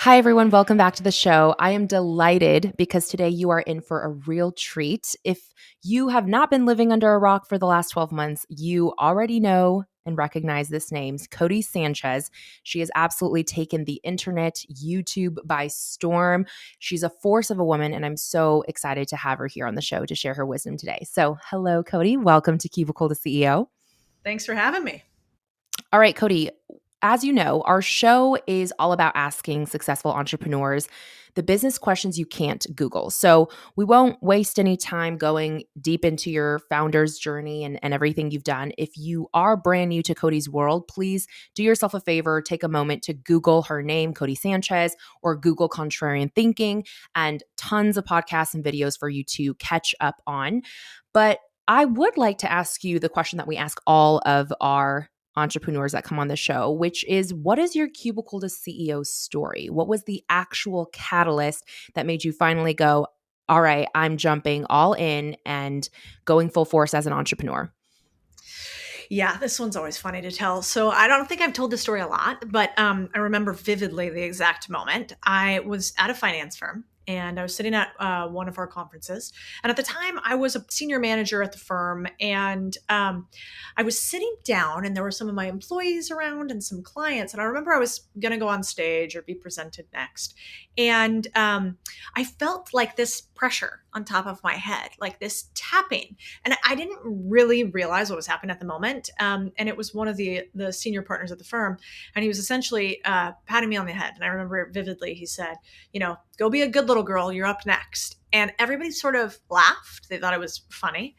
Hi, everyone. Welcome back to the show. I am delighted because today you are in for a real treat. If you have not been living under a rock for the last 12 months, you already know and recognize this name, Codie Sanchez. She has absolutely taken the internet, YouTube by storm. She's a force of a woman, and I'm so excited to have her here on the show to share her wisdom today. So, hello, Codie. Welcome to Cubicle to CEO. Thanks for having me. All right, Codie, as you know, our show is all about asking successful entrepreneurs the business questions you can't Google. So we won't waste any time going deep into your founder's journey and everything you've done. If you are brand new to Codie's world, please do yourself a favor, take a moment to Google her name, Codie Sanchez, or Google Contrarian Thinking, and tons of podcasts and videos for you to catch up on. But I would like to ask you the question that we ask all of our entrepreneurs that come on the show, which is, what is your Cubicle to CEO story? What was the actual catalyst that made you finally go, all right, I'm jumping all in and going full force as an entrepreneur? Yeah, this one's always funny to tell. So I don't think I've told this story a lot, but I remember vividly the exact moment. I was at a finance firm and I was sitting at one of our conferences. And at the time, I was a senior manager at the firm. And I was sitting down, and there were some of my employees around and some clients. And I remember I was going to go on stage or be presented next. And I felt like this pressure on top of my head, like this tapping. And I didn't really realize what was happening at the moment. And it was one of the senior partners at the firm, and he was essentially patting me on the head. And I remember it vividly. He said, go be a good little girl. You're up next. And everybody sort of laughed. They thought it was funny.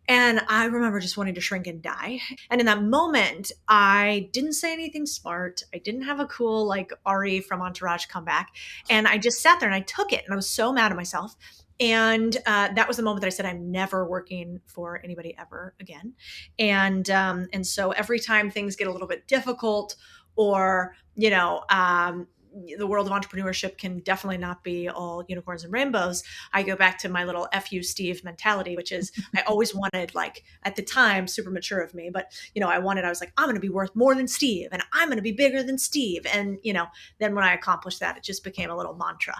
And I remember just wanting to shrink and die. And in that moment, I didn't say anything smart. I didn't have a cool, like, Ari from Entourage comeback. And I just sat there and I took it. And I was so mad at myself. And that was the moment that I said, I'm never working for anybody ever again. And so every time things get a little bit difficult, or, the world of entrepreneurship can definitely not be all unicorns and rainbows. I go back to my little F you Steve mentality, which is I always wanted, like, at the time, super mature of me, but I was like, I'm going to be worth more than Steve, and I'm going to be bigger than Steve. And, then when I accomplished that, it just became a little mantra.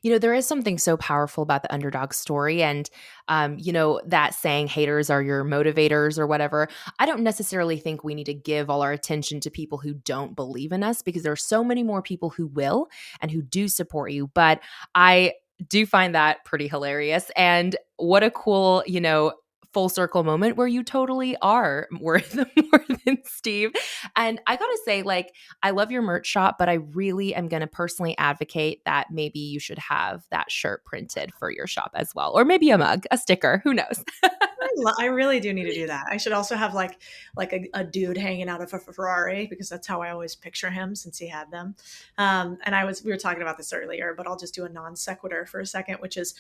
There is something so powerful about the underdog story. And, that saying, haters are your motivators or whatever. I don't necessarily think we need to give all our attention to people who don't believe in us, because there are so many more people who will and who do support you. But I do find that pretty hilarious. And what a cool, full circle moment where you totally are worth more than Steve. And I gotta say, like, I love your merch shop, but I really am going to personally advocate that maybe you should have that shirt printed for your shop as well. Or maybe a mug, a sticker, who knows? I really do need to do that. I should also have like a dude hanging out of a Ferrari, because that's how I always picture him since he had them. And we were talking about this earlier, but I'll just do a non sequitur for a second, which is,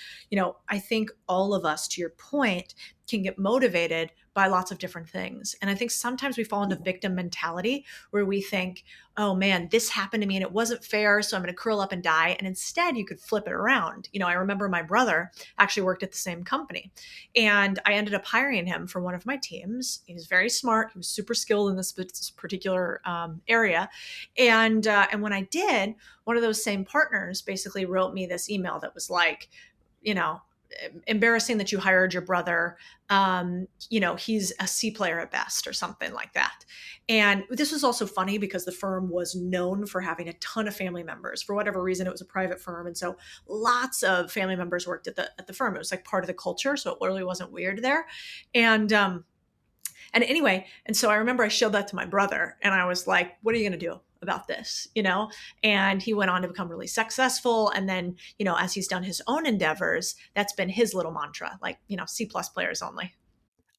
I think all of us, to your point, can get motivated by lots of different things. And I think sometimes we fall into victim mentality where we think, oh man, this happened to me and it wasn't fair, so I'm going to curl up and die. And instead, you could flip it around. I remember my brother actually worked at the same company, and I ended up hiring him for one of my teams. He was very smart. He was super skilled in this particular area. And when I did, one of those same partners basically wrote me this email that was like, you know, embarrassing that you hired your brother. He's a C player at best, or something like that. And this was also funny because the firm was known for having a ton of family members. For whatever reason, it was a private firm, and so lots of family members worked at the firm. It was like part of the culture, so it really wasn't weird there. And anyway, and so I remember I showed that to my brother, and I was like, what are you going to do about this? And he went on to become really successful. And then, as he's done his own endeavors, that's been his little mantra, like, C plus players only.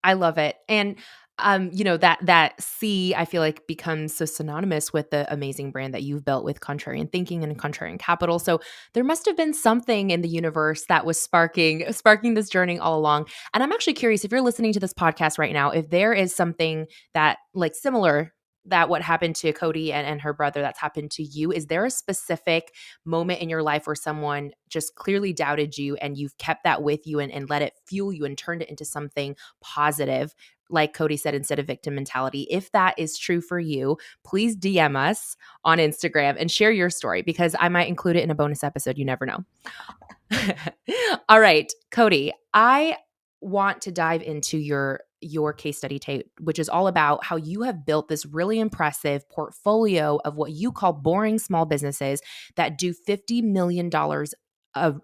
I love it. And that C, I feel like, becomes so synonymous with the amazing brand that you've built with Contrarian Thinking and Contrarian Capital. So there must have been something in the universe that was sparking this journey all along. And I'm actually curious, if you're listening to this podcast right now, if there is something that, like, similar that what happened to Codie and her brother that's happened to you, is there a specific moment in your life where someone just clearly doubted you and you've kept that with you and let it fuel you and turned it into something positive? Like Codie said, instead of victim mentality. If that is true for you, please DM us on Instagram and share your story because I might include it in a bonus episode. You never know. All right, Codie, I want to dive into your case study tape, which is all about how you have built this really impressive portfolio of what you call boring small businesses that do $50 million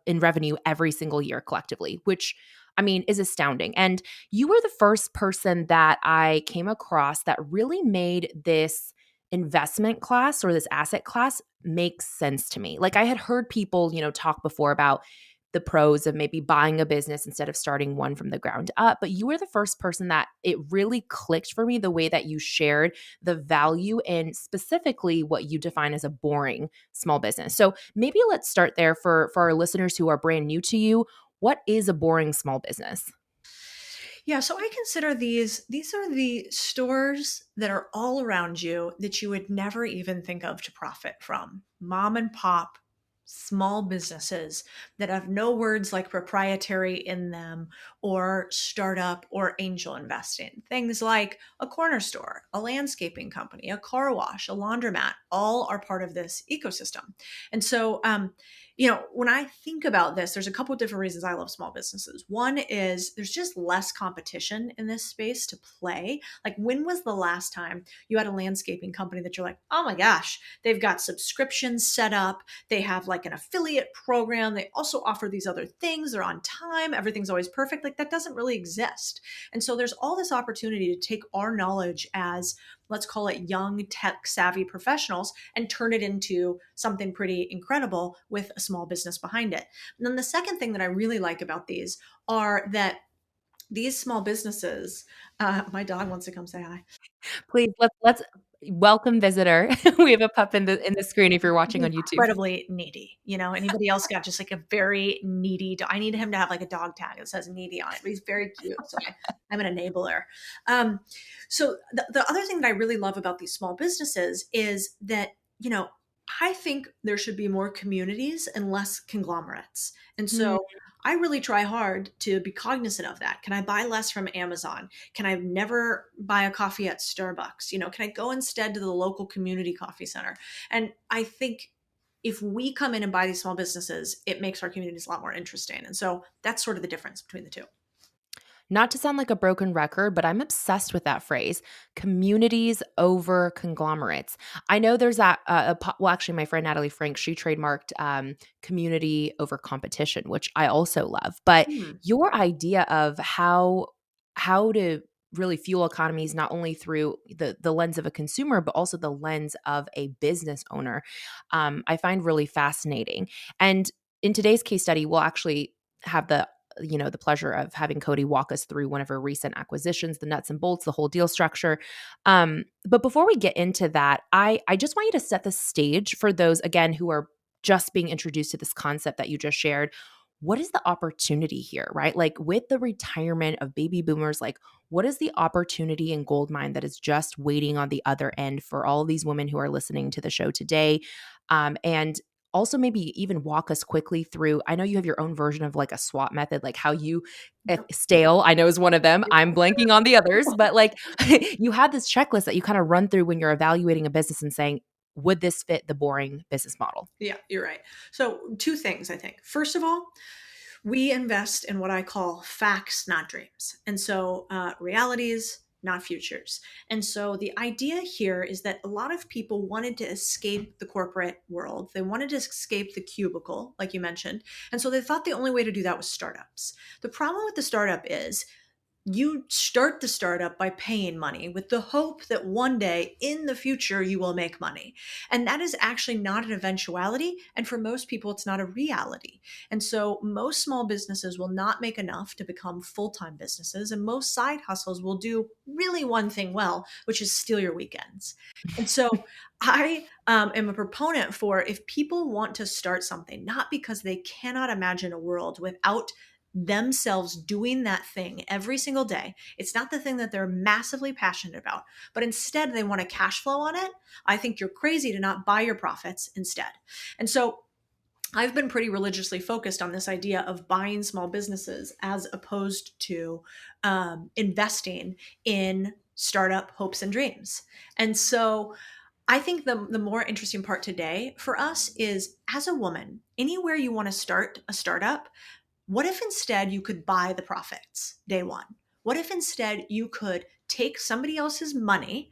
in revenue every single year collectively, which I mean is astounding. And you were the first person that I came across that really made this investment class or this asset class makes sense to me. Like I had heard people, talk before about the pros of maybe buying a business instead of starting one from the ground up. But you were the first person that it really clicked for me the way that you shared the value in specifically what you define as a boring small business. So maybe let's start there for our listeners who are brand new to you. What is a boring small business? Yeah, so I consider these are the stores that are all around you that you would never even think of to profit from. Mom and pop small businesses that have no words like proprietary in them or startup or angel investing. Things like a corner store, a landscaping company, a car wash, a laundromat, all are part of this ecosystem. And so when I think about this, there's a couple of different reasons I love small businesses. One is there's just less competition in this space to play. Like, when was the last time you had a landscaping company that you're like, oh my gosh, they've got subscriptions set up, they have like an affiliate program, they also offer these other things, they're on time, everything's always perfect? Like, that doesn't really exist. And so there's all this opportunity to take our knowledge as, let's call it, young tech savvy professionals and turn it into something pretty incredible with a small business behind it. And then the second thing that I really like about these are that these small businesses, my dog wants to come say hi. Please let's welcome visitor. We have a pup in the screen if you're watching on YouTube. Incredibly needy. Anybody else got just like a very needy dog? I need him to have like a dog tag that says needy on it, but he's very cute. So I'm an enabler. Um, so the other thing that I really love about these small businesses is that, I think there should be more communities and less conglomerates. And Mm. so I really try hard to be cognizant of that. Can I buy less from Amazon? Can I never buy a coffee at Starbucks? Can I go instead to the local community coffee center? And I think if we come in and buy these small businesses, it makes our communities a lot more interesting. And so that's sort of the difference between the two. Not to sound like a broken record, but I'm obsessed with that phrase, communities over conglomerates. I know there's that, well, actually, my friend Natalie Frank, she trademarked community over competition, which I also love. But Hmm. your idea of how to really fuel economies not only through the lens of a consumer, but also the lens of a business owner, I find really fascinating. And in today's case study, we'll actually have the pleasure of having Codie walk us through one of her recent acquisitions, the nuts and bolts, the whole deal structure. But before we get into that, I just want you to set the stage for those again who are just being introduced to this concept that you just shared. What is the opportunity here, right? Like with the retirement of baby boomers, like what is the opportunity and gold mine that is just waiting on the other end for all of these women who are listening to the show today? And also maybe even walk us quickly through. I know you have your own version of like a SWOT method, like how you Yep. stale, I know is one of them. I'm blanking on the others, but like you have this checklist that you kind of run through when you're evaluating a business and saying, would this fit the boring business model? Yeah, you're right. So, two things, I think. First of all, we invest in what I call facts, not dreams. And so, realities, not futures. And so, the idea here is that a lot of people wanted to escape the corporate world. They wanted to escape the cubicle, like you mentioned. And so, they thought the only way to do that was startups. The problem with the startup is you start the startup by paying money with the hope that one day in the future you will make money. And that is actually not an eventuality. And for most people, it's not a reality. And so most small businesses will not make enough to become full time businesses. And most side hustles will do really one thing well, which is steal your weekends. And so I am a proponent for, if people want to start something, not because they cannot imagine a world without themselves doing that thing every single day, it's not the thing that they're massively passionate about, but instead they want to cash flow on it, I think you're crazy to not buy your profits instead. And so I've been pretty religiously focused on this idea of buying small businesses as opposed to investing in startup hopes and dreams. And so I think the more interesting part today for us is, as a woman, anywhere you want to start a startup, what if instead you could buy the profits day one? What if instead you could take somebody else's money,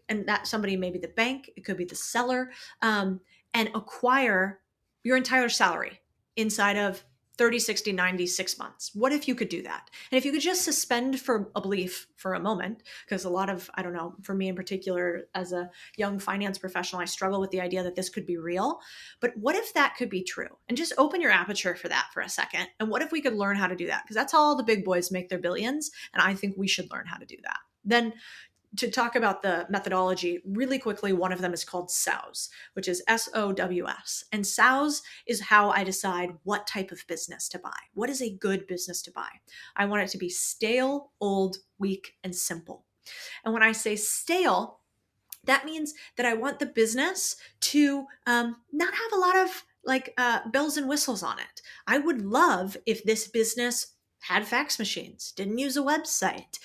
and that somebody may be the bank, it could be the seller, and acquire your entire salary inside of 30, 60, 96 months? What if you could do that? And if you could just suspend for a belief for a moment, because a lot of, I don't know, for me in particular, as a young finance professional, I struggle with the idea that this could be real. But what if that could be true? And just open your aperture for that for a second. And what if we could learn how to do that? Because that's how all the big boys make their billions. And I think we should learn how to do that. Then, to talk about the methodology really quickly, one of them is called SOWS, which is SOWS. And SOWS is how I decide what type of business to buy. What is a good business to buy? I want it to be stale, old, weak, and simple. And when I say stale, that means that I want the business to not have a lot of bells and whistles on it. I would love if this business had fax machines, didn't use a website,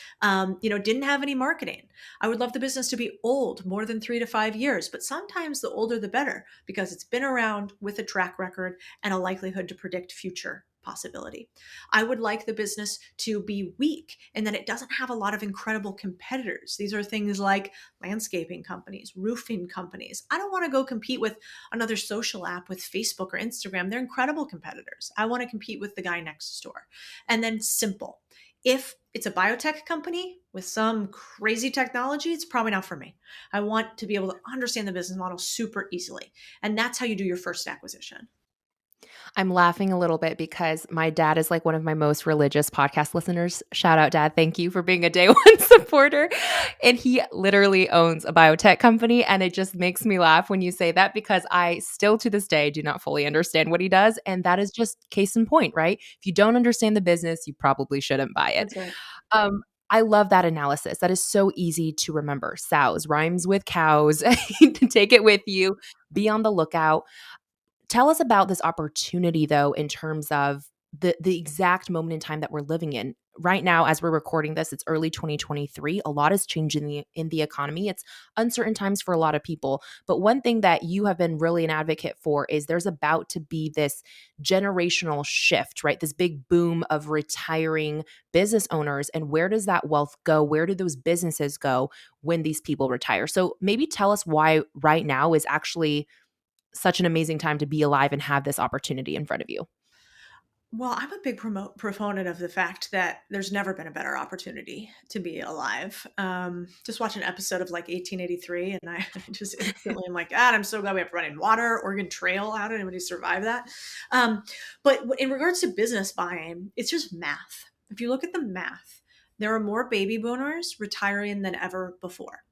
didn't have any marketing. I would love the business to be old, more than 3 to 5 years, but sometimes the older the better, because it's been around with a track record and a likelihood to predict future possibility. I would like the business to be weak and that it doesn't have a lot of incredible competitors. These are things like landscaping companies, roofing companies. I don't want to go compete with another social app with Facebook or Instagram. They're incredible competitors. I want to compete with the guy next door. And then simple. If it's a biotech company with some crazy technology, it's probably not for me. I want to be able to understand the business model super easily. And that's how you do your first acquisition. I'm laughing a little bit because my dad is like one of my most religious podcast listeners. Shout out, Dad. Thank you for being a day one supporter. And he literally owns a biotech company. And it just makes me laugh when you say that because I still to this day do not fully understand what he does. And that is just case in point, right? If you don't understand the business, you probably shouldn't buy it. That's right. Um, I love that analysis. That is so easy to remember. Sows rhymes with cows. Take it with you. Be on the lookout. Tell us about this opportunity though in terms of the exact moment in time that we're living in. Right now as we're recording this, it's early 2023. A lot has changed in the economy. It's uncertain times for a lot of people. But one thing that you have been really an advocate for is there's about to be this generational shift, right? This big boom of retiring business owners, and where does that wealth go? Where do those businesses go when these people retire? So maybe tell us why right now is actually such an amazing time to be alive and have this opportunity in front of you. Well, I'm a big proponent of the fact that there's never been a better opportunity to be alive. Just watch an episode of like 1883, and I just instantly am like, God, I'm so glad we have running water, Oregon Trail. How did anybody survive that? But in regards to business buying, it's just math. If you look at the math, there are more baby boomers retiring than ever before.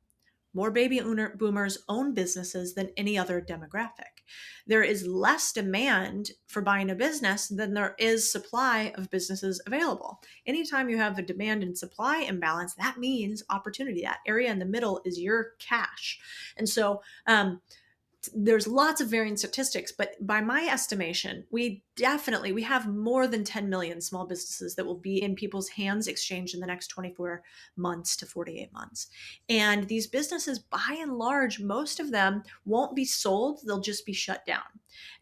More baby boomers own businesses than any other demographic. There is less demand for buying a business than there is supply of businesses available. Anytime you have a demand and supply imbalance, that means opportunity. That area in the middle is your cash. And so, there's lots of varying statistics, but by my estimation, we have more than 10 million small businesses that will be in people's hands exchanged in the next 24 months to 48 months. And these businesses, by and large, most of them won't be sold, they'll just be shut down.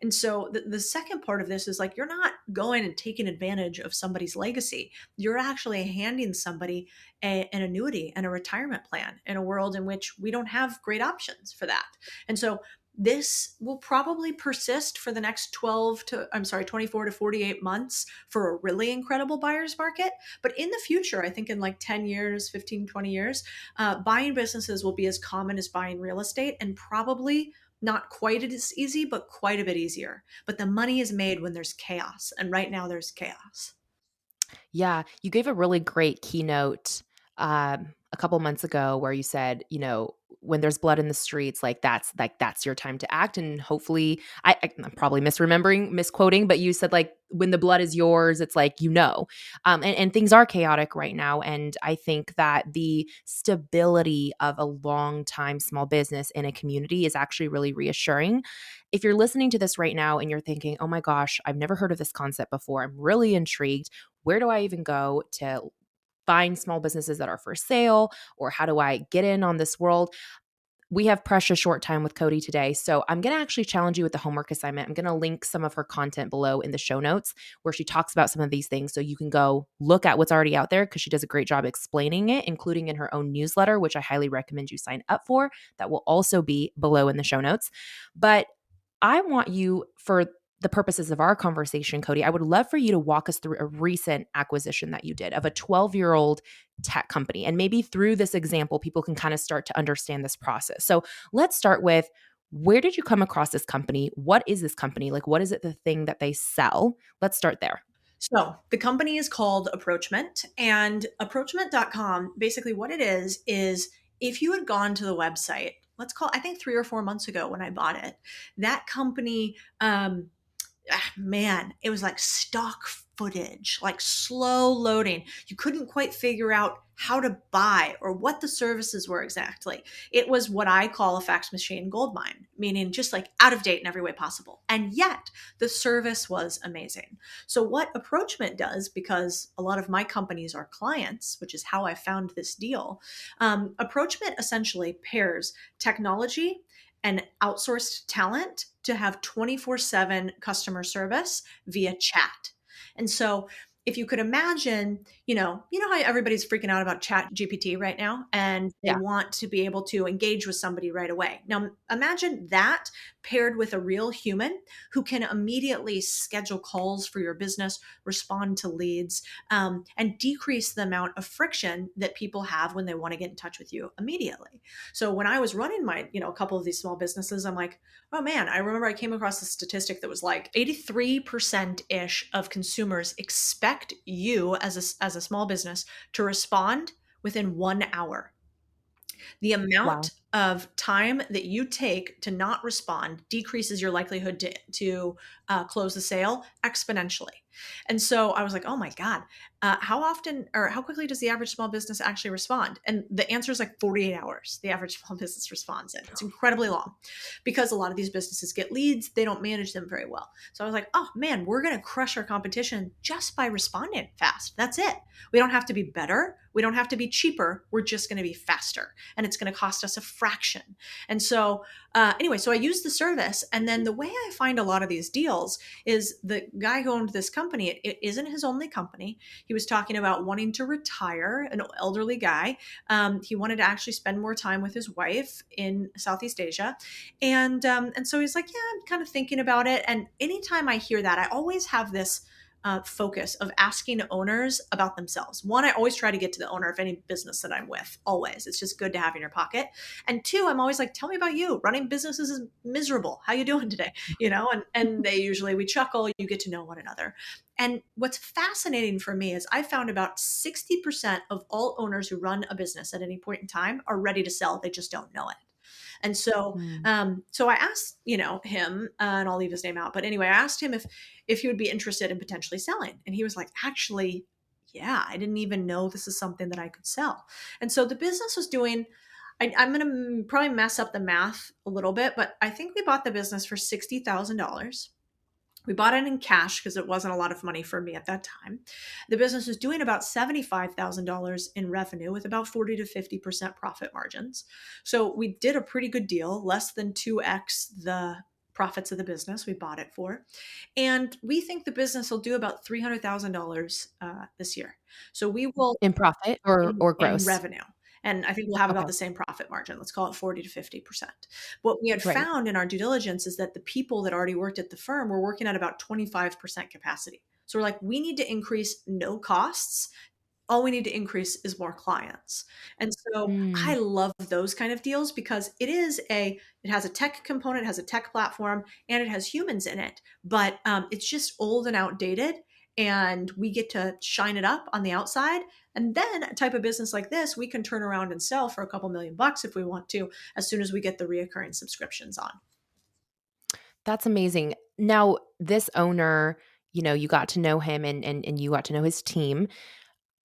And so the second part of this is like, you're not going and taking advantage of somebody's legacy. You're actually handing somebody an annuity and a retirement plan in a world in which we don't have great options for that. And so this will probably persist for the next 24 to 48 months for a really incredible buyer's market. But in the future, I think in like 10 years, 15, 20 years, buying businesses will be as common as buying real estate, and probably not quite as easy, but quite a bit easier. But the money is made when there's chaos. And right now there's chaos. Yeah, you gave a really great keynote a couple months ago where you said, when there's blood in the streets, that's your time to act. And hopefully, I'm probably misquoting, but you said like when the blood is yours, it's like, and things are chaotic right now. And I think that the stability of a long time small business in a community is actually really reassuring. If you're listening to this right now and you're thinking, oh my gosh, I've never heard of this concept before, I'm really intrigued. Where do I even go to find small businesses that are for sale? Or how do I get in on this world? We have precious short time with Codie today. So I'm going to actually challenge you with the homework assignment. I'm going to link some of her content below in the show notes where she talks about some of these things. So you can go look at what's already out there because she does a great job explaining it, including in her own newsletter, which I highly recommend you sign up for. That will also be below in the show notes. But I want you, for the purposes of our conversation, Codie, I would love for you to walk us through a recent acquisition that you did of a 12-year-old tech company. And maybe through this example, people can kind of start to understand this process. So let's start with, where did you come across this company? What is this company? Like, what is it, the thing that they sell? Let's start there. So the company is called Approachment, and approachment.com, basically what it is if you had gone to the website, I think 3 or 4 months ago when I bought it, that company, man, it was like stock footage, like slow loading. You couldn't quite figure out how to buy or what the services were exactly. It was what I call a fax machine goldmine, meaning just like out of date in every way possible. And yet the service was amazing. So what Approachment does, because a lot of my companies are clients, which is how I found this deal, Approachment essentially pairs technology and outsourced talent to have 24/7 customer service via chat. And so if you could imagine, how everybody's freaking out about chat GPT right now and they Yeah. want to be able to engage with somebody right away. Now imagine that paired with a real human who can immediately schedule calls for your business, respond to leads, and decrease the amount of friction that people have when they want to get in touch with you immediately. So when I was running a couple of these small businesses, I'm like, oh man, I remember I came across a statistic that was like 83% ish of consumers expect you as a small business to respond within 1 hour. The Wow. amount of time that you take to not respond decreases your likelihood to close the sale exponentially. And so I was like, oh my God, how often or how quickly does the average small business actually respond? And the answer is like 48 hours. The average small business responds in. It's incredibly long because a lot of these businesses get leads. They don't manage them very well. So I was like, oh man, we're going to crush our competition just by responding fast. That's it. We don't have to be better. We don't have to be cheaper. We're just going to be faster. And it's going to cost us a fraction. And so, anyway, so I used the service. And then the way I find a lot of these deals is the guy who owned this company, it isn't his only company. He was talking about wanting to retire, an elderly guy. He wanted to actually spend more time with his wife in Southeast Asia. And so he's like, yeah, I'm kind of thinking about it. And anytime I hear that, I always have this focus of asking owners about themselves. One, I always try to get to the owner of any business that I'm with, always. It's just good to have in your pocket. And two, I'm always like, tell me about you. Running businesses is miserable. How you doing today? And they usually, we chuckle, you get to know one another. And what's fascinating for me is I found about 60% of all owners who run a business at any point in time are ready to sell. They just don't know it. And so, Mm. so I asked, him, and I'll leave his name out, but anyway, I asked him if he would be interested in potentially selling, and he was like, actually, yeah, I didn't even know this is something that I could sell. And so the business was doing. I'm going to probably mess up the math a little bit, but I think we bought the business for $60,000. We bought it in cash because it wasn't a lot of money for me at that time. The business was doing about $75,000 in revenue with about 40 to 50% profit margins. So we did a pretty good deal, less than 2x the profits of the business we bought it for. And we think the business will do about $300,000 this year. So we will In profit or in gross? revenue. And I think we'll have about Okay. the same profit margin. Let's call it 40 to 50%. What we had Right. found in our due diligence is that the people that already worked at the firm were working at about 25% capacity. So we're like, we need to increase no costs. All we need to increase is more clients. And so I Mm. love those kind of deals because it has a tech component, it has a tech platform, and it has humans in it. But it's just old and outdated. and we get to shine it up on the outside. And then a type of business like this, we can turn around and sell for a couple $1,000,000 if we want to, as soon as we get the reoccurring subscriptions on. That's amazing. Now, this owner, you got to know him and you got to know his team.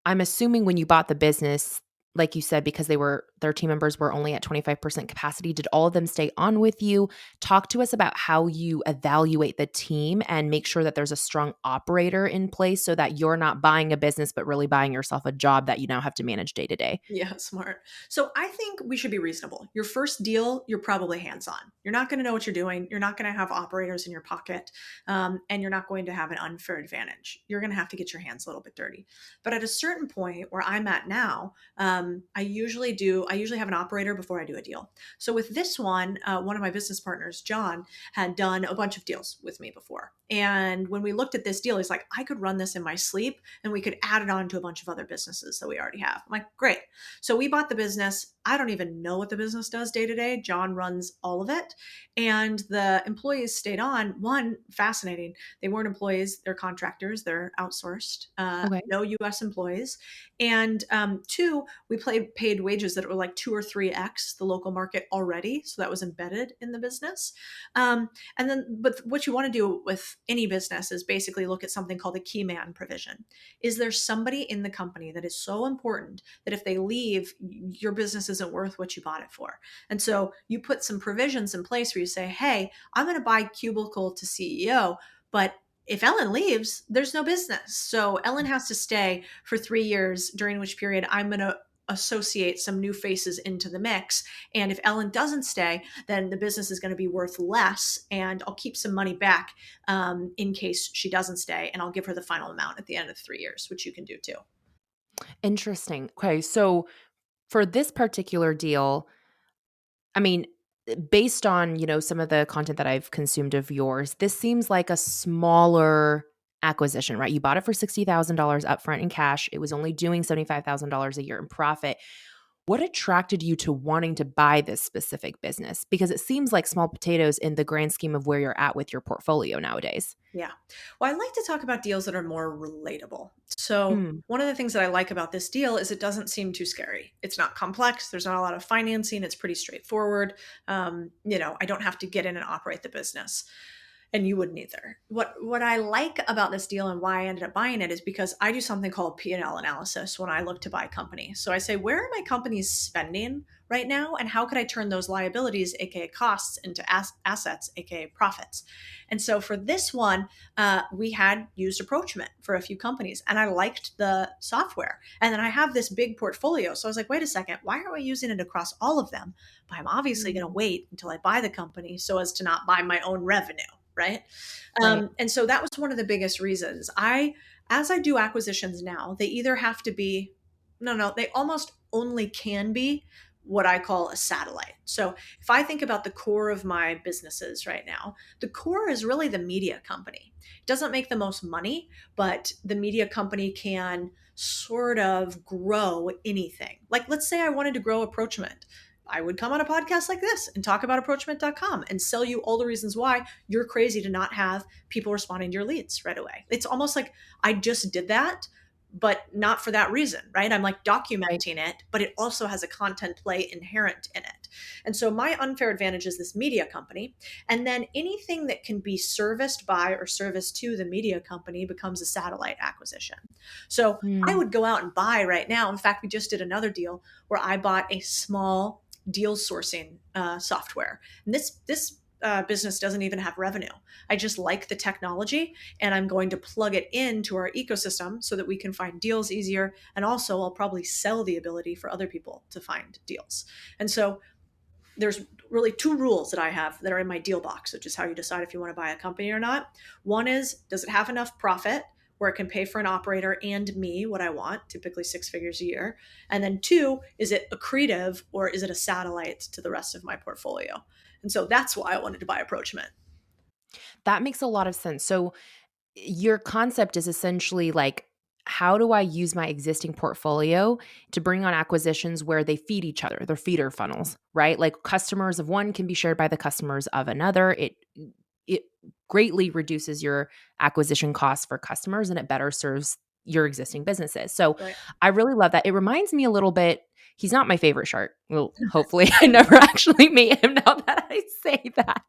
I'm assuming when you bought the business, like you said, because their team members were only at 25% capacity, did all of them stay on with you? Talk to us about how you evaluate the team and make sure that there's a strong operator in place so that you're not buying a business, but really buying yourself a job that you now have to manage day to day. Yeah, smart. So I think we should be reasonable. Your first deal, you're probably hands on. You're not going to know what you're doing. You're not going to have operators in your pocket, and you're not going to have an unfair advantage. You're going to have to get your hands a little bit dirty. But at a certain point where I'm at now, I usually do. I usually have an operator before I do a deal. So with this one of my business partners, John, had done a bunch of deals with me before. And when we looked at this deal, he's like, I could run this in my sleep and we could add it on to a bunch of other businesses that we already have. I'm like, great. So we bought the business. I don't even know what the business does day to day. John runs all of it. And the employees stayed on. One, fascinating. They weren't employees, they're contractors, they're outsourced, Okay. no US employees. And two, we paid wages that were like 2 or 3x the local market already. So that was embedded in the business. And then, but what you want to do with any business is basically look at something called a key man provision. Is there somebody in the company that is so important that if they leave, your business isn't worth what you bought it for? And so you put some provisions in place where you say, hey, I'm going to buy Cubicle to CEO, but if Ellen leaves, there's no business. So Ellen has to stay for 3 years, during which period I'm going to associate some new faces into the mix. And if Ellen doesn't stay, then the business is going to be worth less. And I'll keep some money back in case she doesn't stay. And I'll give her the final amount at the end of 3 years, which you can do too. Interesting. Okay. So for this particular deal, I mean, based on, some of the content that I've consumed of yours, this seems like a smaller acquisition, right? You bought it for $60,000 upfront in cash. It was only doing $75,000 a year in profit. What attracted you to wanting to buy this specific business? Because it seems like small potatoes in the grand scheme of where you're at with your portfolio nowadays. Yeah. Well, I like to talk about deals that are more relatable. So, Mm, one of the things that I like about this deal is it doesn't seem too scary. It's not complex. There's not a lot of financing. It's pretty straightforward. I don't have to get in and operate the business, and you wouldn't either. What I like about this deal and why I ended up buying it is because I do something called P&L analysis when I look to buy a company. So I say, where are my companies spending right now, and how could I turn those liabilities, aka costs, into assets, aka profits? And so for this one, we had used approachment for a few companies, and I liked the software. And then I have this big portfolio, so I was like, wait a second, why aren't we using it across all of them? But I'm obviously going to mm, wait until I buy the company so as to not buy my own revenue, right? right. And so that was one of the biggest reasons. As I do acquisitions now, they either have to be, no, they almost only can be what I call a satellite. So if I think about the core of my businesses right now, the core is really the media company. It doesn't make the most money, but the media company can sort of grow anything. Like, let's say I wanted to grow approachment. I would come on a podcast like this and talk about approachment.com and sell you all the reasons why you're crazy to not have people responding to your leads right away. It's almost like I just did that, but not for that reason, right? I'm like Right. documenting it, but it also has a content play inherent in it. And so my unfair advantage is this media company. And then anything that can be serviced by or serviced to the media company becomes a satellite acquisition. So I Mm. would go out and buy right now. In fact, we just did another deal where I bought a small deal sourcing software. And this business doesn't even have revenue. I just like the technology, and I'm going to plug it into our ecosystem so that we can find deals easier. And also, I'll probably sell the ability for other people to find deals. And so there's really two rules that I have that are in my deal box, which is how you decide if you want to buy a company or not. One is, does it have enough profit where it can pay for an operator and me what I want, typically 6 figures a year? And then two, is it accretive or is it a satellite to the rest of my portfolio? And so that's why I wanted to buy Approachment. That makes a lot of sense. So your concept is essentially like, how do I use my existing portfolio to bring on acquisitions where they feed each other? They're feeder funnels, right? Like customers of one can be shared by the customers of another. It it greatly reduces your acquisition costs for customers and it better serves your existing businesses. So Right. I really love that. It reminds me a little bit. He's not my favorite shark. Well, hopefully I never actually meet him now that I say that.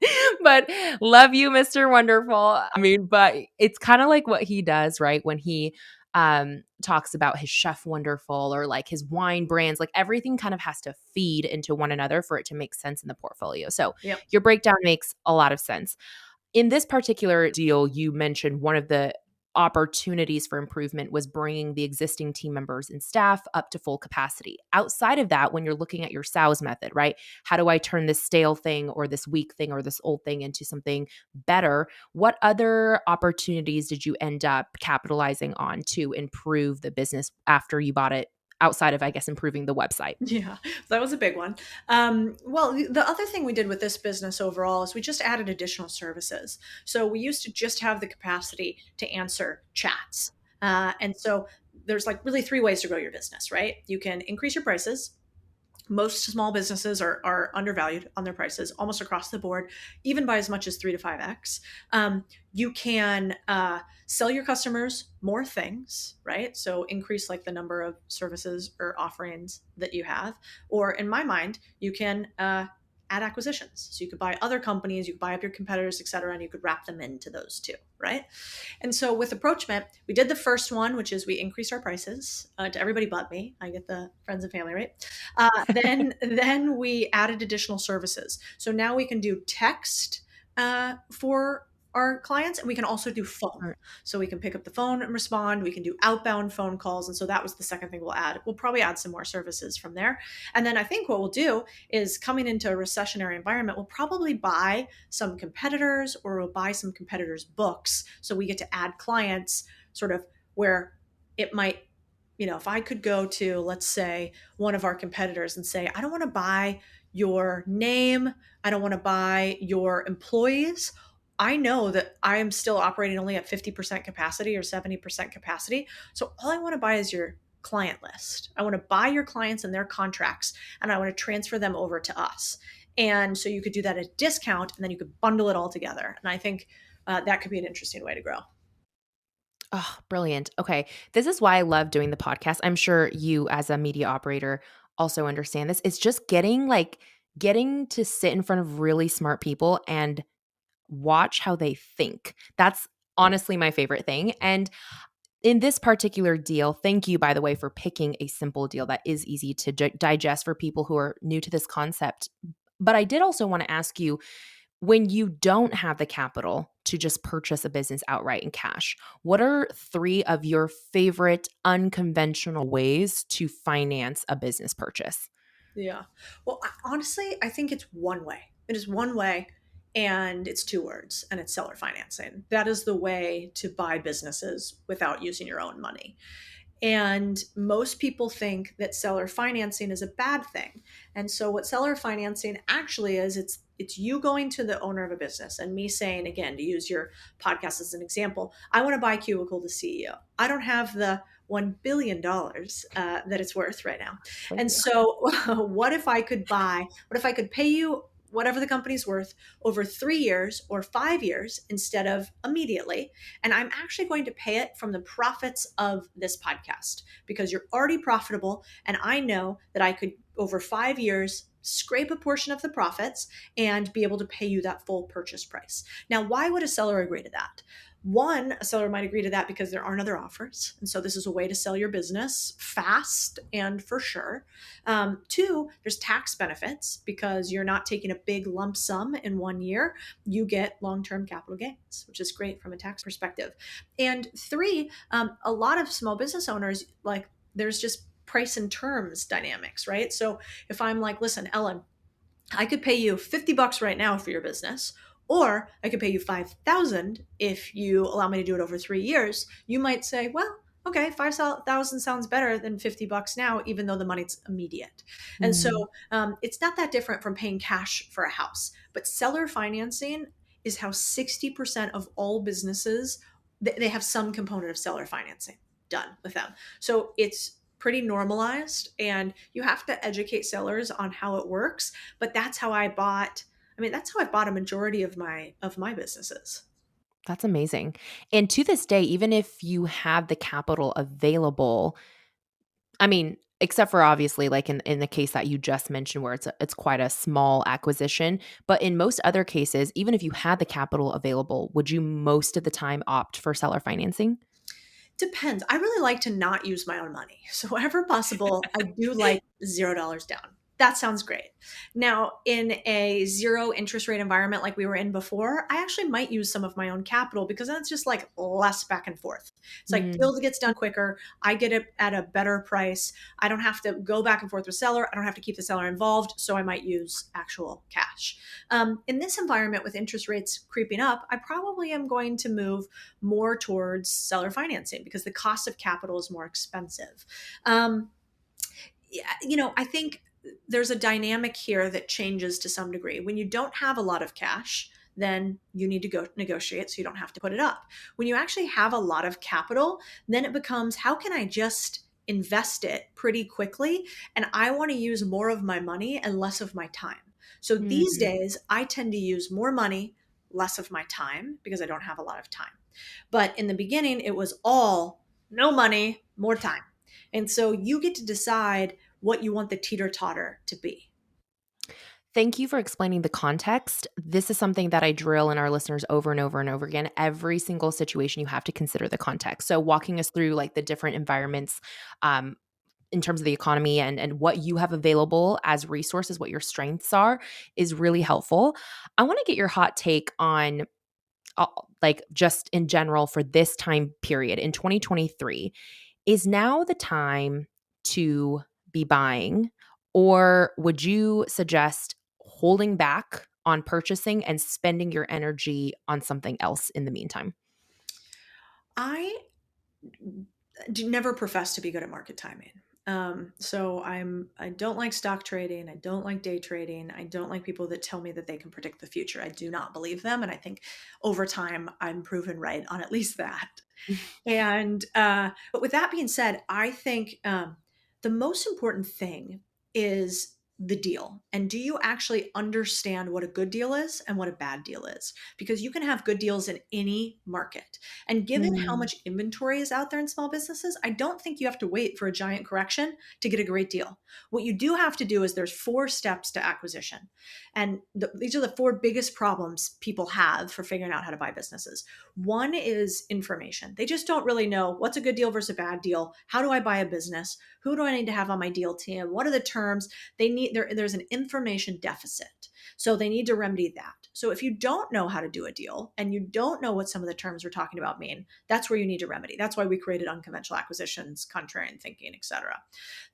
But love you, Mr. Wonderful. I mean, but it's kind of like what he does, right? When he talks about his Chef Wonderful or like his wine brands, like everything kind of has to feed into one another for it to make sense in the portfolio. So Yep. your breakdown makes a lot of sense. In this particular deal, you mentioned one of the opportunities for improvement was bringing the existing team members and staff up to full capacity. Outside of that, when you're looking at your SOWs method, right? How do I turn this stale thing or this weak thing or this old thing into something better? What other opportunities did you end up capitalizing on to improve the business after you bought it? Outside of, I guess, improving the website. Yeah, that was a big one. Well, the other thing we did with this business overall is we just added additional services. So we used to just have the capacity to answer chats. And so there's like really three ways to grow your business, right? You can increase your prices. Most small businesses are undervalued on their prices almost across the board, even by as much as 3 to 5x. You can sell your customers more things, right? So increase like the number of services or offerings that you have. Or in my mind, you can add acquisitions. So you could buy other companies, you could buy up your competitors, et cetera, and you could wrap them into those too, right? And so with Approachment, we did the first one, which is we increased our prices to everybody but me. I get the friends and family rate. Then we added additional services. So now we can do text for our clients, and we can also do phone. So we can pick up the phone and respond. We can do outbound phone calls. And so that was the second thing we'll add. We'll probably add some more services from there. And then I think what we'll do is coming into a recessionary environment, we'll probably buy some competitors or we'll buy some competitors' books. So we get to add clients sort of where it might, if I could go to, let's say, one of our competitors and say, I don't want to buy your name, I don't want to buy your employees. I know that I am still operating only at 50% capacity or 70% capacity. So all I want to buy is your client list. I want to buy your clients and their contracts, and I want to transfer them over to us. And so you could do that at a discount, and then you could bundle it all together. And I think that could be an interesting way to grow. Oh, brilliant. Okay. This is why I love doing the podcast. I'm sure you as a media operator also understand this. It's just getting to sit in front of really smart people and watch how they think. That's honestly my favorite thing. And in this particular deal, thank you, by the way, for picking a simple deal that is easy to digest for people who are new to this concept. But I did also want to ask you, when you don't have the capital to just purchase a business outright in cash, what are three of your favorite unconventional ways to finance a business purchase? Yeah. Well, honestly, I think it's one way. It is one way, and it's two words, and it's seller financing. That is the way to buy businesses without using your own money. And most people think that seller financing is a bad thing. And so what seller financing actually is, it's you going to the owner of a business and me saying, again, to use your podcast as an example, I want to buy Cubicle, the CEO. I don't have the $1 billion that it's worth right now. And so what if I could pay you whatever the company's worth over 3 years or 5 years instead of immediately? And I'm actually going to pay it from the profits of this podcast because you're already profitable. And I know that I could, over 5 years, scrape a portion of the profits and be able to pay you that full purchase price. Now, why would a seller agree to that? One, a seller might agree to that because there aren't other offers. And so this is a way to sell your business fast and for sure. Two, there's tax benefits because you're not taking a big lump sum in 1 year. You get long-term capital gains, which is great from a tax perspective. And three, a lot of small business owners, like there's just price and terms dynamics, right? So if I'm like, listen, Ellen, I could pay you $50 right now for your business, or I could pay you 5,000 if you allow me to do it over 3 years. You might say, well, okay, 5,000 sounds better than $50 now, even though the money's immediate. And Mm. so it's not that different from paying cash for a house. But seller financing is how 60% of all businesses, they have some component of seller financing done with them. So it's pretty normalized, and you have to educate sellers on how it works. But that's how I bought I mean, that's how I bought a majority of my businesses. That's amazing. And to this day, even if you have the capital available, I mean, except for obviously like in the case that you just mentioned where it's quite a small acquisition, but in most other cases, even if you had the capital available, would you most of the time opt for seller financing? Depends. I really like to not use my own money. So wherever possible, I do like $0 down. That sounds great. Now, in a zero interest rate environment like we were in before, I actually might use some of my own capital because then it's just like less back and forth. It's like Mm, deal gets done quicker. I get it at a better price. I don't have to go back and forth with seller. I don't have to keep the seller involved. So I might use actual cash. In this environment with interest rates creeping up, I probably am going to move more towards seller financing because the cost of capital is more expensive. Um, yeah, I think there's a dynamic here that changes to some degree. When you don't have a lot of cash, then you need to go negotiate so you don't have to put it up. When you actually have a lot of capital, then it becomes how can I just invest it pretty quickly? And I want to use more of my money and less of my time. So these mm. days, I tend to use more money, less of my time because I don't have a lot of time. But in the beginning, it was all no money, more time. And so you get to decide what you want the teeter totter to be. Thank you for explaining the context. This is something that I drill in our listeners over and over and over again. Every single situation, you have to consider the context. So, walking us through like the different environments um, in terms of the economy and what you have available as resources, what your strengths are, is really helpful. I want to get your hot take on like just in general for this time period in 2023. Is now the time to be buying, or would you suggest holding back on purchasing and spending your energy on something else in the meantime? I do never profess to be good at market timing. So I don't like stock trading. I don't like day trading. I don't like people that tell me that they can predict the future. I do not believe them. And I think over time I'm proven right on at least that. And but with that being said, I think the most important thing is the deal. And do you actually understand what a good deal is and what a bad deal is? Because you can have good deals in any market. And given how Mm, much inventory is out there in small businesses, I don't think you have to wait for a giant correction to get a great deal. What you do have to do is there's 4 steps to acquisition. And these are the 4 biggest problems people have for figuring out how to buy businesses. One is information. They just don't really know what's a good deal versus a bad deal. How do I buy a business? Who do I need to have on my deal team? What are the terms? There's an information deficit. So they need to remedy that. So if you don't know how to do a deal and you don't know what some of the terms we're talking about mean, that's where you need to remedy. That's why we created unconventional acquisitions, contrarian thinking, etc.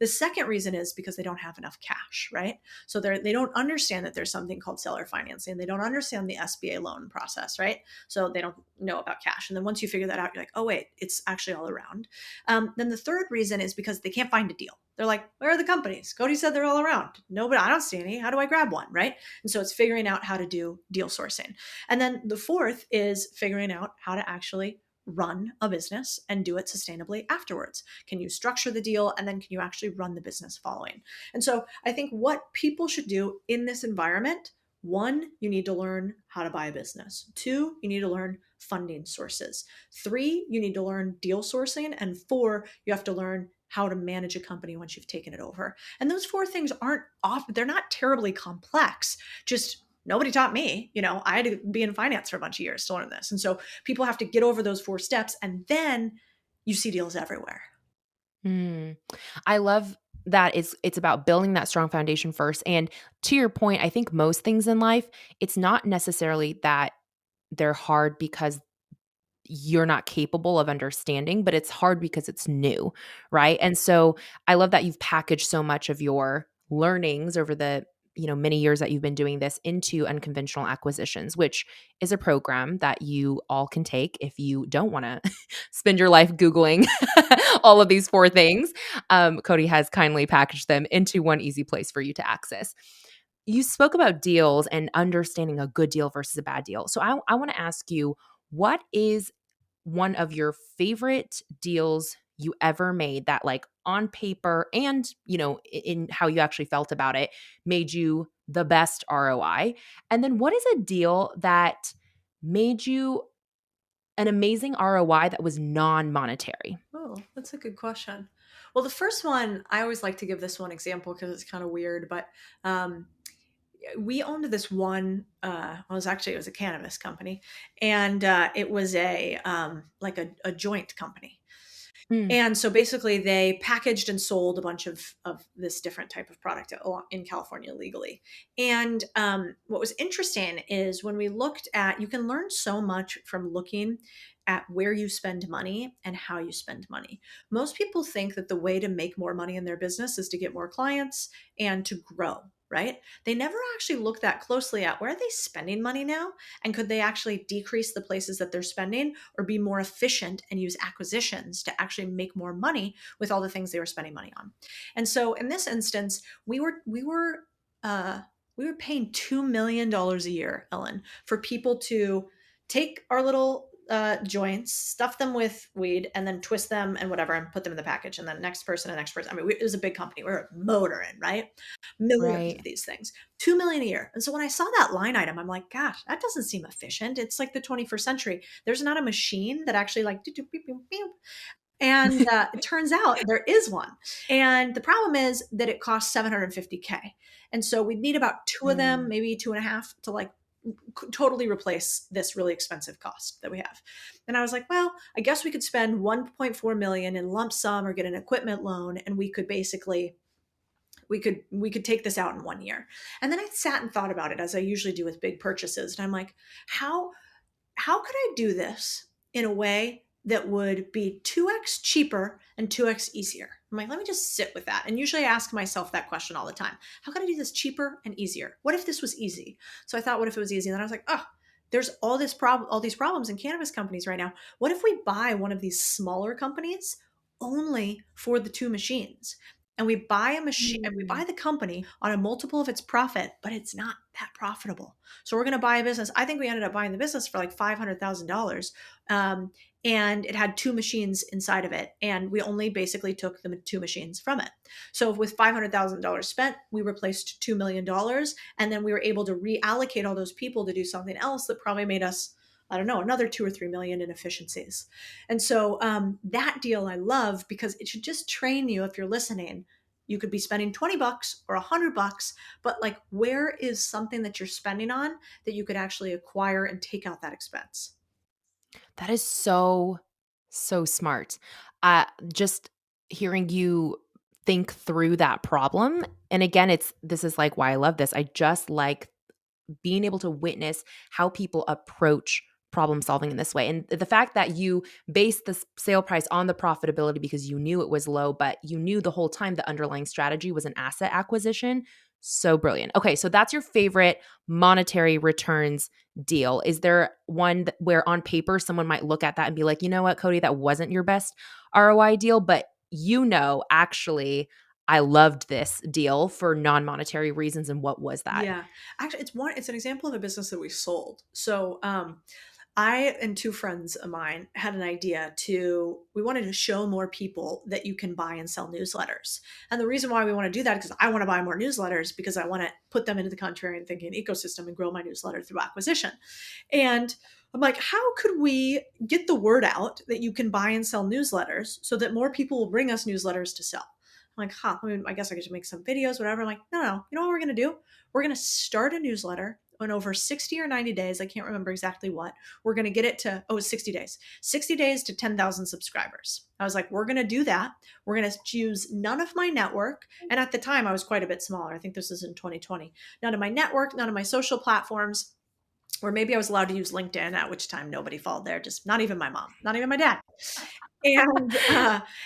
The second reason is because they don't have enough cash, right? So they don't understand that there's something called seller financing. They don't understand the SBA loan process, right? So they don't know about cash. And then once you figure that out, you're like, oh, wait, it's actually all around. Then the third reason is because they can't find a deal. They're like, where are the companies? Codie said they're all around. No, but I don't see any. How do I grab one? Right. And so it's figuring out how to do deal sourcing. And then the fourth is figuring out how to actually run a business and do it sustainably afterwards. Can you structure the deal and then can you actually run the business following? And so I think what people should do in this environment, one, you need to learn how to buy a business. Two, you need to learn funding sources. Three, you need to learn deal sourcing. And four, you have to learn how to manage a company once you've taken it over. And those 4 things aren't off, they're not terribly complex. Just nobody taught me. I had to be in finance for a bunch of years to learn this. And so people have to get over those 4 steps and then you see deals everywhere. mm. I love that it's about building that strong foundation first. And to your point, I think most things in life, it's not necessarily that they're hard because you're not capable of understanding, but it's hard because it's new, right? And so I love that you've packaged so much of your learnings over the many years that you've been doing this into unconventional acquisitions, which is a program that you all can take if you don't want to spend your life googling all of these 4 things. Codie has kindly packaged them into one easy place for you to access. You spoke about deals and understanding a good deal versus a bad deal. So I want to ask you, what is one of your favorite deals you ever made that like on paper and in how you actually felt about it made you the best ROI? And then what is a deal that made you an amazing ROI that was non-monetary? Oh, that's a good question. Well, the first one, I always like to give this one example because it's kind of weird, but um, we owned this one. It was a cannabis company, and it was like a joint company. Mm, And so basically, they packaged and sold a bunch of this different type of product in California legally. And what was interesting is when we looked at, you can learn so much from looking at where you spend money and how you spend money. Most people think that the way to make more money in their business is to get more clients and to grow, right? They never actually look that closely at where are they spending money now, and could they actually decrease the places that they're spending or be more efficient and use acquisitions to actually make more money with all the things they were spending money on. And so in this instance, uh we were paying $2 million a year, Ellen, for people to take our little joints, stuff them with weed, and then twist them and whatever, and put them in the package. And then next person and next person. I mean, it was a big company. We were motoring, right? Millions right. of these things, 2 million a year. And so when I saw that line item, I'm like, gosh, that doesn't seem efficient. It's like the 21st century. There's not a machine that actually like do, do, beep, beep, beep. And it turns out there is one. And the problem is that it costs 750K. And so we need about two of them, Mm. maybe two and a half, to like totally replace this really expensive cost that we have. And I was like, well, I guess we could spend 1.4 million in lump sum or get an equipment loan, and we could basically we could take this out in 1 year. And then I sat and thought about it, as I usually do with big purchases, and I'm like, how how could I do this in a way that would be 2x cheaper and 2x easier? I'm like, let me just sit with that. And usually I ask myself that question all the time. How can I do this cheaper and easier? What if this was easy? So I thought, what if it was easy? And then I was like, oh, there's all these problems in cannabis companies right now. What if we buy one of these smaller companies only for the two machines? And we buy a machine and we Mm. buy the company on a multiple of its profit, but it's not that profitable. So we're going to buy a business. I think we ended up buying the business for like $500,000. And it had two machines inside of it. And we only basically took the two machines from it. So with $500,000 spent, we replaced $2 million. And then we were able to reallocate all those people to do something else that probably made us, I don't know, another 2 or 3 million in efficiencies. And so that deal I love because it should just train you, if you're listening. You could be spending $20 or $100, but like, where is something that you're spending on that you could actually acquire and take out that expense? That is so, so smart. Just hearing you think through that problem. And again, this is like why I love this. I just like being able to witness how people approach problem solving in this way. And the fact that you based the sale price on the profitability because you knew it was low, but you knew the whole time the underlying strategy was an asset acquisition. So brilliant. Okay, so that's your favorite monetary returns deal. Is there one where on paper someone might look at that and be like, you know what, Codie, that wasn't your best ROI deal, but actually, I loved this deal for non monetary reasons. And what was that? Yeah, actually, it's an example of a business that we sold. So, I and two friends of mine had an idea we wanted to show more people that you can buy and sell newsletters. And the reason why we want to do that is because I want to buy more newsletters because I want to put them into the Contrarian Thinking ecosystem and grow my newsletter through acquisition. And I'm like, how could we get the word out that you can buy and sell newsletters so that more people will bring us newsletters to sell? I'm like, I guess I could just make some videos, whatever. I'm like, no. You know what we're going to do? We're going to start a newsletter in over 60 or 90 days. I can't remember exactly what. We're going to get it to, it's 60 days, 60 days to 10,000 subscribers. I was like, we're going to do that. We're going to use none of my network. And at the time, I was quite a bit smaller. I think this is in 2020. None of my network, none of my social platforms, or maybe I was allowed to use LinkedIn, at which time nobody followed there, just not even my mom, not even my dad. And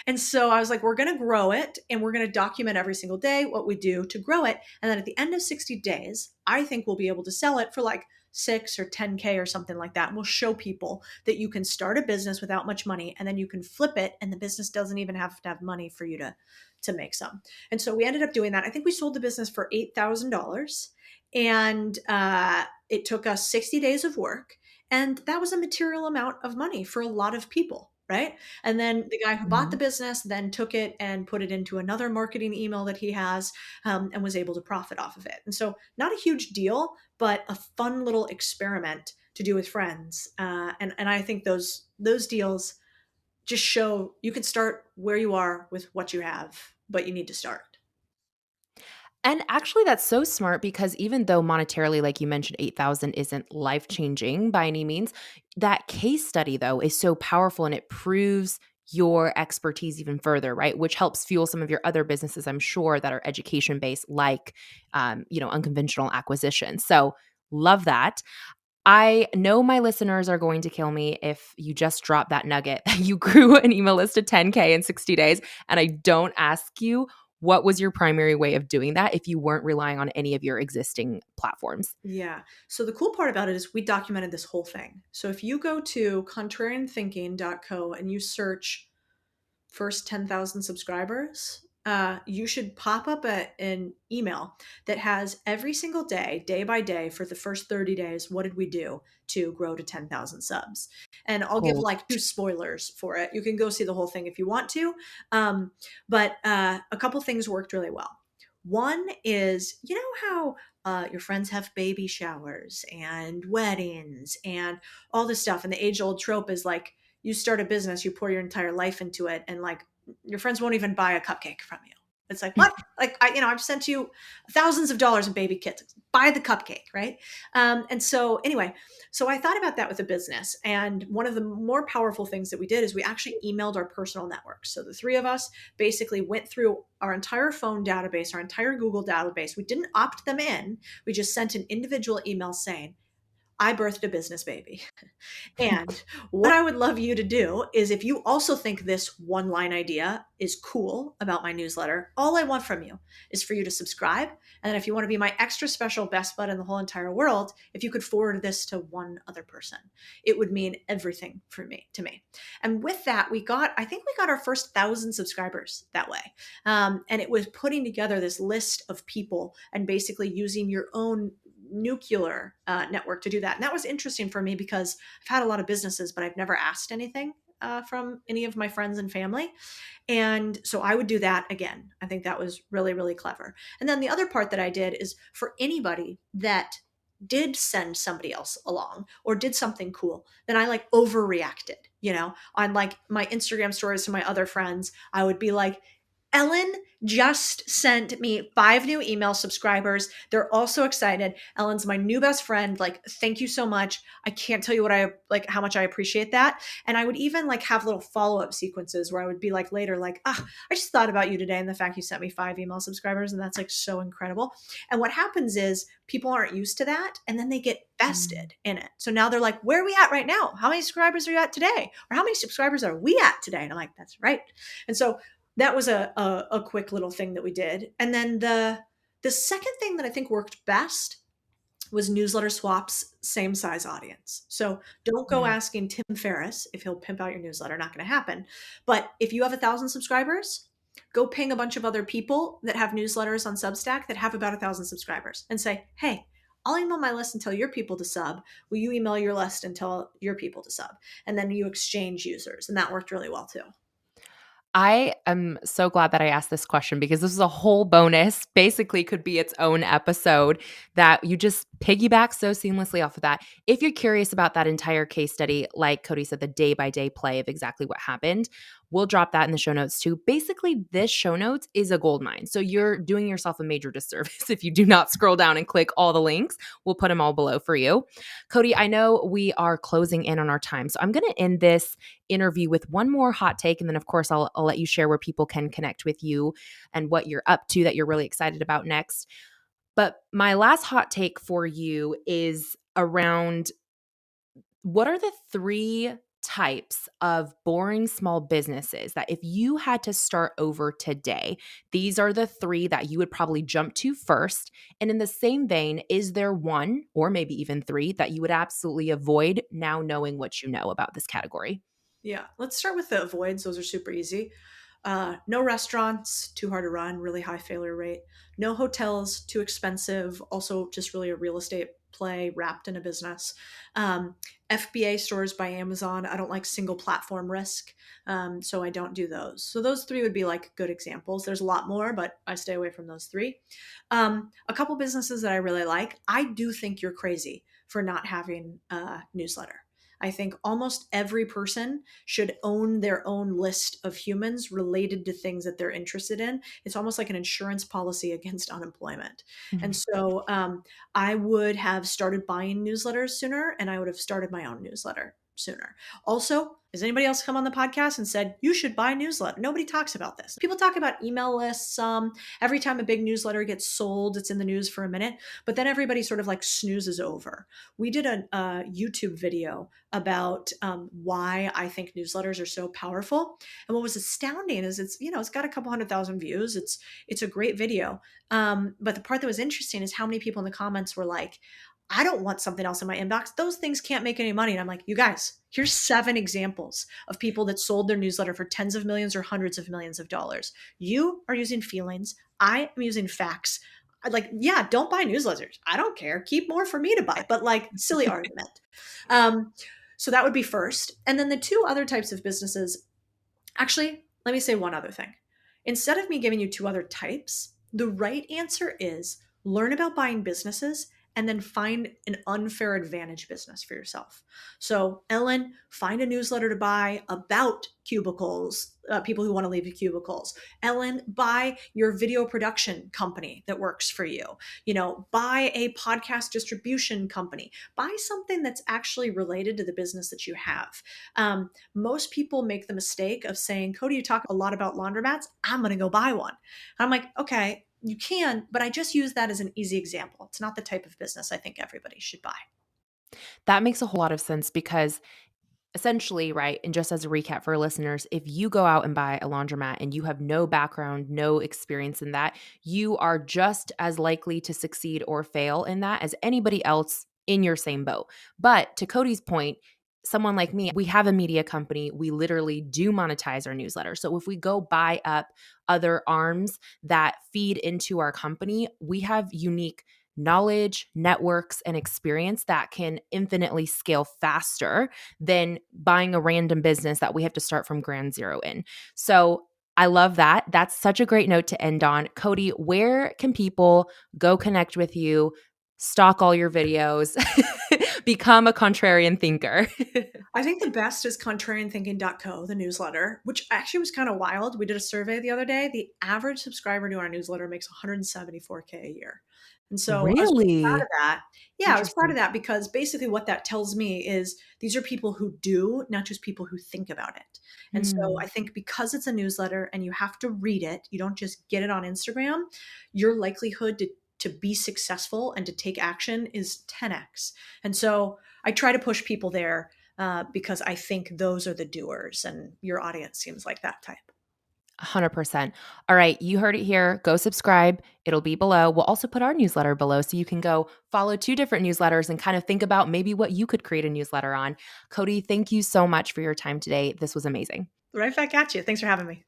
and so I was like, we're going to grow it and we're going to document every single day what we do to grow it. And then at the end of 60 days, I think we'll be able to sell it for like 6 or 10K or something like that. And we'll show people that you can start a business without much money and then you can flip it and the business doesn't even have to have money for you to make some. And so we ended up doing that. I think we sold the business for $8,000, and it took us 60 days of work. And that was a material amount of money for a lot of people, right? And then the guy who bought the Mhm. business then took it and put it into another marketing email that he has, and was able to profit off of it. And so, not a huge deal, but a fun little experiment to do with friends. And I think those deals just show you can start where you are with what you have, but you need to start. And actually, that's so smart because even though monetarily, like you mentioned, 8,000 isn't life changing by any means, that case study, though, is so powerful and it proves your expertise even further, right? Which helps fuel some of your other businesses, I'm sure, that are education based, like, unconventional acquisition. So, love that. I know my listeners are going to kill me if you just drop that nugget that you grew an email list to 10K in 60 days. And I don't ask you what was your primary way of doing that if you weren't relying on any of your existing platforms. Yeah. So the cool part about it is we documented this whole thing. So if you go to contrarianthinking.co and you search first 10,000 subscribers, you should pop up an email that has every single day, day by day, for the first 30 days, what did we do to grow to 10,000 subs? And I'll give Cool. like two spoilers for it. You can go see the whole thing if you want to. But a couple things worked really well. One is, you know how your friends have baby showers and weddings and all this stuff, and the age old trope is like, you start a business, you pour your entire life into it, and like your friends won't even buy a cupcake from you. It's like, what? Like, I've sent you thousands of dollars in baby kits. Buy the cupcake, right? And so, anyway, so I thought about that with a business. And one of the more powerful things that we did is we actually emailed our personal networks. So the three of us basically went through our entire phone database, our entire Google database. We didn't opt them in. We just sent an individual email saying, I birthed a business baby. And what I would love you to do is, if you also think this one line idea is cool about my newsletter, all I want from you is for you to subscribe. And then if you want to be my extra special best bud in the whole entire world, if you could forward this to one other person, it would mean everything for me to me. And with that, I think we got our first 1,000 subscribers that way. And it was putting together this list of people and basically using your own nuclear network to do that. And that was interesting for me because I've had a lot of businesses, but I've never asked anything from any of my friends and family. And so I would do that again. I think that was really, really clever. And then the other part that I did is for anybody that did send somebody else along or did something cool, then I like overreacted, on like my Instagram stories to my other friends. I would be like, Ellen just sent me 5 new email subscribers. They're all so excited. Ellen's my new best friend. Like, thank you so much. I can't tell you how much I appreciate that. And I would even like have little follow-up sequences where I would be like later, like, I just thought about you today and the fact you sent me 5 email subscribers. And that's like so incredible. And what happens is people aren't used to that. And then they get Mm. vested in it. So now they're like, where are we at right now? How many subscribers are you at today? Or how many subscribers are we at today? And I'm like, that's right. And so that was a quick little thing that we did. And then the second thing that I think worked best was newsletter swaps, same size audience. So don't go Yeah. asking Tim Ferriss if he'll pimp out your newsletter. Not going to happen. But if you have 1,000 subscribers, go ping a bunch of other people that have newsletters on Substack that have about 1,000 subscribers and say, hey, I'll email my list and tell your people to sub. Will you email your list and tell your people to sub? And then you exchange users. And that worked really well too. I am so glad that I asked this question because this is a whole bonus, basically could be its own episode that you just piggyback so seamlessly off of that. If you're curious about that entire case study, like Codie said, the day by day play of exactly what happened, we'll drop that in the show notes too. Basically, this show notes is a gold mine. So you're doing yourself a major disservice if you do not scroll down and click all the links. We'll put them all below for you. Codie, I know we are closing in on our time. So I'm going to end this interview with one more hot take. And then, of course, I'll let you share where people can connect with you and what you're up to that you're really excited about next. But my last hot take for you is around what are the three types of boring small businesses that if you had to start over today, these are the three that you would probably jump to first? And in the same vein, is there one or maybe even three that you would absolutely avoid now knowing what you know about this category? Yeah, let's start with the avoids. Those are super easy. No restaurants, too hard to run, really high failure rate. No hotels, too expensive, also just really a real estate play wrapped in a business. Um, FBA stores by Amazon. I don't like single platform risk. So I don't do those. So those three would be like good examples. There's a lot more, but I stay away from those three. A couple businesses that I really like. I do think you're crazy for not having a newsletter. I think almost every person should own their own list of humans related to things that they're interested in. It's almost like an insurance policy against unemployment. And so I would have started buying newsletters sooner, and I would have started my own newsletter sooner. Also, has anybody else come on the podcast and said, you should buy a newsletter? Nobody talks about this. People talk about email lists. Every time a big newsletter gets sold, it's in the news for a minute, but then everybody sort of like snoozes over. We did a YouTube video about why I think newsletters are so powerful. And what was astounding is it's got a couple 100,000 views. It's a great video. But the part that was interesting is how many people in the comments were like, I don't want something else in my inbox. Those things can't make any money. And I'm like, you guys, here's 7 examples of people that sold their newsletter for tens of millions or hundreds of millions of dollars. You are using feelings. I am using facts. Like, yeah, don't buy newsletters. I don't care. Keep more for me to buy, but like silly argument. So that would be first. And then the 2 other types of businesses, actually, let me say one other thing. Instead of me giving you 2 other types, the right answer is learn about buying businesses and then find an unfair advantage business for yourself. So, Ellen, find a newsletter to buy about cubicles, people who want to leave cubicles. Ellen, buy your video production company that works for you. Buy a podcast distribution company. Buy something that's actually related to the business that you have. Most people make the mistake of saying, Codie, you talk a lot about laundromats. I'm going to go buy one. I'm like, okay, you can, but I just use that as an easy example. It's not the type of business I think everybody should buy. That makes a whole lot of sense because essentially, right, and just as a recap for listeners, if you go out and buy a laundromat and you have no background, no experience in that, you are just as likely to succeed or fail in that as anybody else in your same boat. But to Codie's point, someone like me, we have a media company. We literally do monetize our newsletter. So if we go buy up other arms that feed into our company, we have unique knowledge, networks, and experience that can infinitely scale faster than buying a random business that we have to start from ground zero in. So I love that. That's such a great note to end on. Codie, where can people go connect with you, stalk all your videos, become a contrarian thinker? I think the best is contrarianthinking.co, the newsletter, which actually was kind of wild. We did a survey the other day. The average subscriber to our newsletter makes 174K a year. And so I was really proud Really? of that. Yeah, I was proud Interesting. of that because basically what that tells me is these are people who do, not just people who think about it. And so Hmm. I think because it's a newsletter and you have to read it, you don't just get it on Instagram, your likelihood to be successful and to take action is 10x. And so I try to push people there because I think those are the doers, and your audience seems like that type. 100%. All right, you heard it here. Go subscribe. It'll be below. We'll also put our newsletter below so you can go follow 2 different newsletters and kind of think about maybe what you could create a newsletter on. Codie, thank you so much for your time today. This was amazing. Right back at you. Thanks for having me.